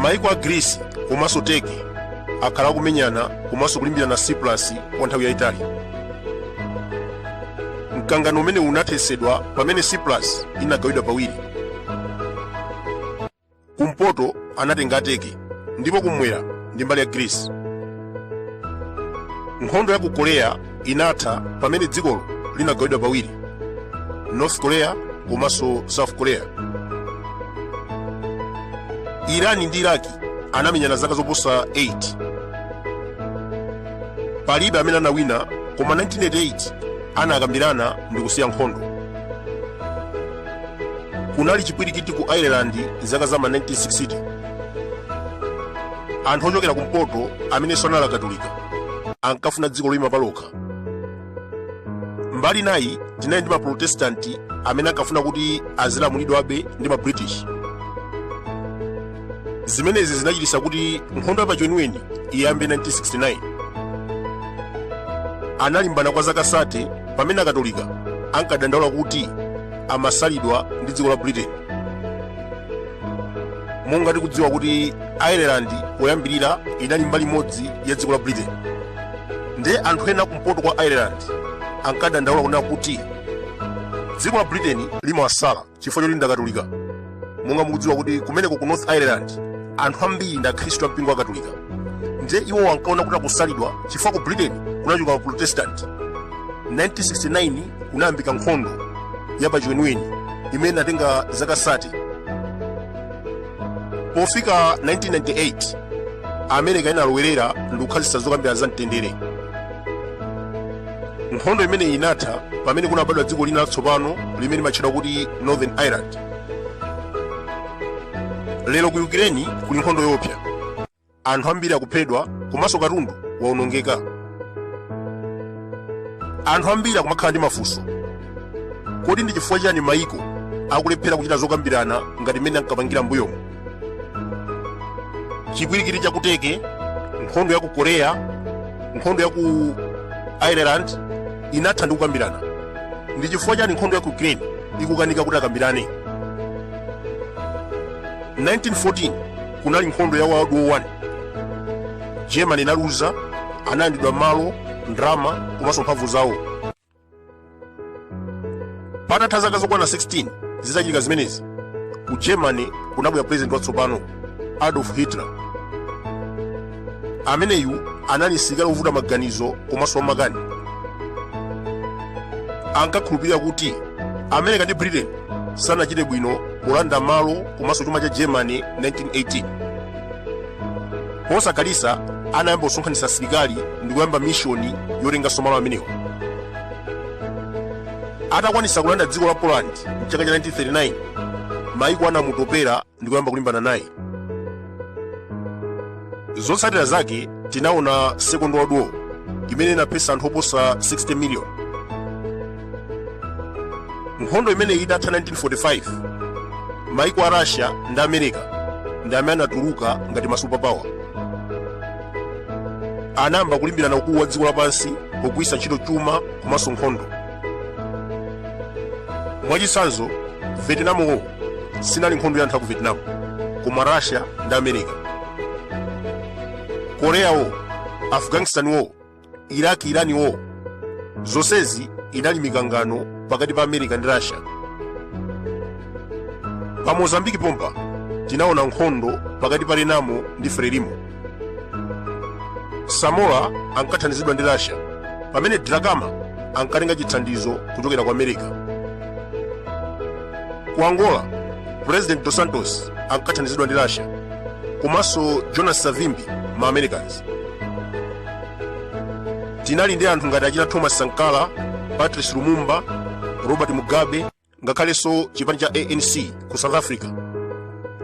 maiko a Greece komanso Turkey akhala kumenyana komanso kulimbirana na Cyprus kwa nthawi yayitali. Mkangano umene unathesedwa pamene Cyprus inagawidwa pawiri. Kumpoto anatenga Turkey ndipo kumwera ndi mbali ya Greece. Nkhondo ya ku Korea inatha pamene dzikolo linagawidwa pawiri, North Korea komanso South Korea. Irani ndi Iraki anamenyana zaka zoposa 8. Palibe amene anawina, koma 1988 anakambirana ndi kusiya nkhondo. Kunali chipwirikiti ku Ireland zaka za 1960. Anthu ochokera kumpoto amene sanali akatolika ankafuna dziko loyima palokha. Mbali nayi tinali ndi maprotestanti amene ankafuna kuti azilamulidwabe ndi ma British. Zimenezi zinachititsa kuti nkhondo yapacheniweni iyambe 1969. Analimbana kwa zaka 30 pamene akatolika ankadandaula kuti amasalidwa ndi dziko la Britain. Monga tikudziwa kuti Ireland poyambirira inali mbali imodzi ya dziko la Britain, ndi anthu ena kumpoto kwa Ireland ankadandaula kunena kuti dziko la Britain limawasala chifukwa choti ndi akatolika. Monga mukudziwa kuti kumeneko ku North Ireland anthu ambiri ndi akhristu ampingo akatolika, nde iwo ankaona kuti akusalidwa chifukwa ku Britain kunachoka ma Protestant. 1969 kunayambika nkhondo yapacheniweni imene inatenga zaka 30. Pofika 1998 America inalowerera ndi kukhazikitsa zokambirana za mtendere. Nkhondo imene inatha pamene kunabadwa dziko lina latsopano limene limatchedwa kuti Northern Ireland. Lero ku Ukraine kuli nkhondo yoopsa, anthu ambiri akuphedwa komanso katundu waonongeka. Anthu ambiri akumakhala ndi mafunso, kodi ndi chifukwa chani maiko akulephera kuchita zokambirana ngati mmene ankapangira mbuyomo? Chipwirikiti cha ku Turkey, nkhondo ya ku Korea, nkhondo ya ku Ireland inatha ndi kukambirana. Ndi chifukwa chani nkhondo ya ku Ukraine ikukanika kuti akambirane? 1914 kunali nkhondo ya World War I. Germany inaluza, analandidwa malo, ndrama komanso mphamvu zawo. Patatha zaka zokwana 16 zitachitika zimenezi, ku Germany kunabwera president watsopano Adolf Hitler. Ameneyu anali msilikali wovuta maganizo komanso wamakani. Ankakhulupirira kuti America ndi Britain sanachite bwino polanda malo komanso chuma cha Germany 1918. Posakhalitsa anayamba kusonkhanitsa asilikali ndi kuyamba mishoni yotenganso malo amenewa. Atakwanitsa kulanda dziko la Poland mchaka cha 1939, maiko anamutopera ndi kuyamba kulimbana naye. Zotsatira zake tinaona Second World War imene inaphetsa anthu oposa 60 million. Nkhondo imene idatha 1945, maiko a Russia ndi America ndi amene anatuluka ngati ma superpower. Anayamba kulimbirana ukulu wa dziko lapansi pogwiritsa ntchito chuma komanso nkhondo. Mwachitsanzo, Vietnam War sinali nkhondo ya anthu aku Vietnam, koma Russia ndi America. Korea War, Afghanistan War, Iraq-Iran War, zonsezi inali mikangano pakati pa America ndi Russia. Pa Mozambique pompa tinaona nkhondo pakati pa Renamo ndi Frelimo. Samoa ankathandizidwa ndi Russia, pamene Dhlakama ankatenga chithandizo kuchokera ku America. Ku Angola, President Dos Santos ankathandizidwa ndi Russia, komanso Jonas Savimbi ma Americans. Tinali ndi anthu ngati achina Thomas Sankara, Patrice Lumumba, Robert Mugabe, ngakhalenso chipani cha ANC ku South Africa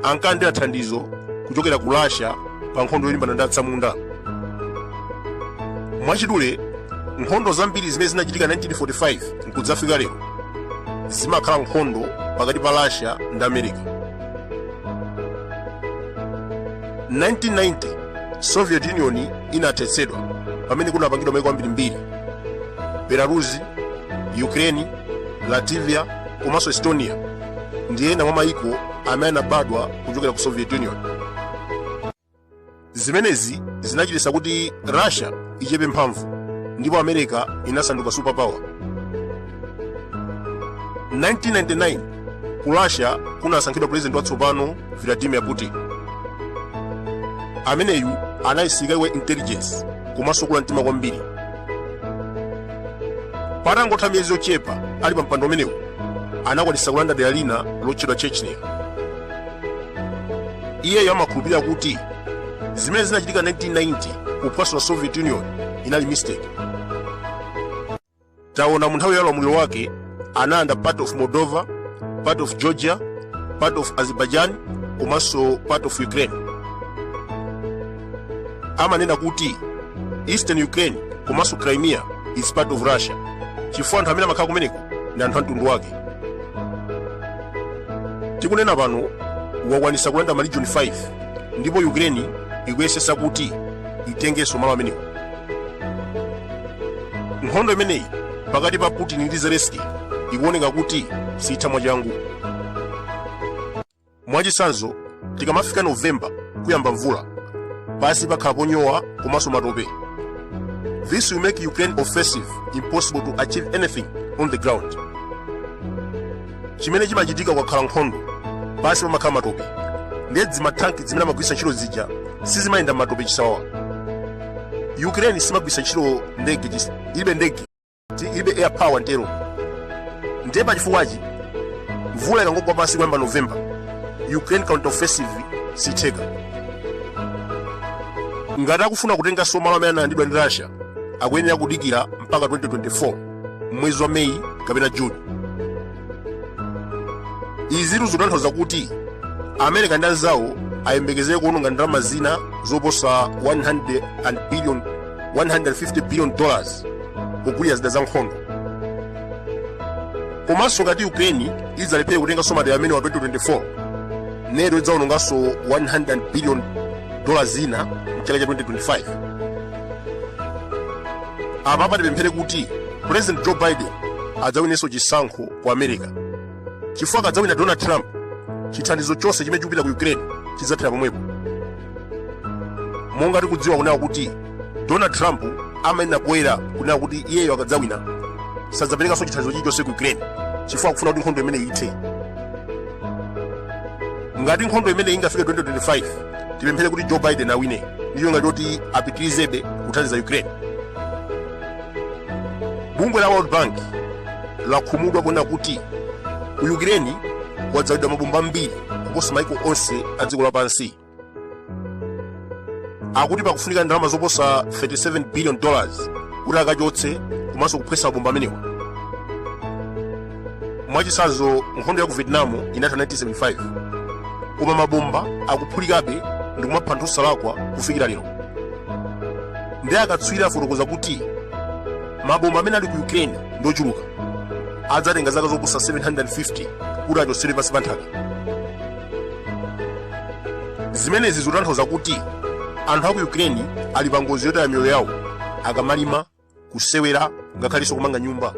ankalandira thandizo kuchokera ku Russia pa nkhondo yolimbana ndi atsamunda. Mwachidule, nkhondo zambiri zimene zinachitika 1945 nkudzafika lero zimakhala nkhondo pakati pa Russia ndi America. 1990 Soviet Union inathetsedwa pamene kunapangidwa maiko ambirimbiri: Belarus, Ukraine, Latvia komanso Estonia ndi ena mwa maiko amene anabadwa kuchokera ku Soviet Union. Zimenezi zinachititsa kuti Russia ichepe mphamvu ndipo America inasanduka superpower. 1999 ku Russia kunasankhidwa president watsopano Vladimir Putin. Ameneyu anayisika iwe intelligence komanso kula mtima kwambiri. Patangotha miyezi yochepa ali pa mpando umenewu anakwanitsa kulanda dera lina lotchedwa Chechnya. Iyeyo amakhulupirira kuti zimene zinachitika 1990 kuphwasula la Soviet Union inali mistake. Taona mu nthawi ya ulamuliro wake analanda part of Moldova, part of Georgia, part of Azerbaijan komanso part of Ukraine. Amanena kuti Eastern Ukraine komanso Crimea is part of Russia. Chifukwa anthu amene amakhala kumeneko ndi anthu a mtundu wake. Tikunena pano wakwanitsa kulanda ma region 5 ndipo Ukraine ikuyesesa kuti itengenso malo amenewo. Nkhondo imeneyi pakati pa Putin ndi Zelensky ikuoneka kuti sitha mwachangu. Mwachitsanzo tikamafika November kuyamba mvula pasi pakhala ponyowa komanso matope. This will make Ukraine offensive impossible to achieve anything on the ground. Chimene chimachitika kwakhala nkhondo pasi pamakhala matope ndedzi matanki zimene amagwisa ntchito zija sizimayenda matope chisawawa. Ukraine simagwisa ntchito ndege, ilibe ndege, ilibe air power ntero. Ndiye pachifukwachi mvula ikangogwa pasi kuyamba November Ukraine counter offensive sitheka. Ngati akufuna kutenganso malo amene analandidwa ndi Russia akuyenera kudikira mpaka 2024 mwezi wa Meyi kapena Juni. Izi zikutanthauza kuti America ndi anzawo ayembekezere kuononga ndalama zina zoposa $150 billion kugulira zida za nkhondo. Komanso ngati Ukraine izalephere kutenganso matere amene wa 2024 NATO idzaononganso $100 billion zina mchaka cha 2025. Apa tipemphere kuti President Joe Biden adzawinenso chisankho ku America. Chifukwa akadzawina Donald Trump, chithandizo chonse chimene chikupita ku Ukraine chidzathera pomwepo. Monga tikudziwa kunena kuti Donald Trump amayenda poyera kunena kuti iyeyo akadzawina sadzaperekanso chithandizo chilichonse ku Ukraine chifukwa akufuna kuti nkhondo imene ithe. Ngati nkhondo imene ingafike 2025 tipemphere kuti Joe Biden awine ndiyo ngati kuti apitirizebe kuthandiza Ukraine. Bungwe la World Bank lakhumudwa kunena kuti ku Ukraine kwadzalidwa mabomba ambiri kuposa maiko onse a dziko lapansi. Akuti pakufunika ndalama zoposa $37 billion kuti akachotse komanso kuphwesa mabomba amenewa. Mwachitsanzo nkhondo ya ku Vietnam inatha 1975 koma mabomba akuphulikabe ndi kumapha anthu osalakwa kufikira lero. Ndiye akatswiri afotokoza kuti mabomba amene ali ku Ukraine ndochuluka adzatenga zaka zoposa 750 kuti achotsere pansi pa nthaka. Zimenezi zikutanthauza kuti anthu a ku Ukraine ali pa ngozi yotaya miyoyo yawo akamalima, kusewera ngakhalinso kumanga nyumba.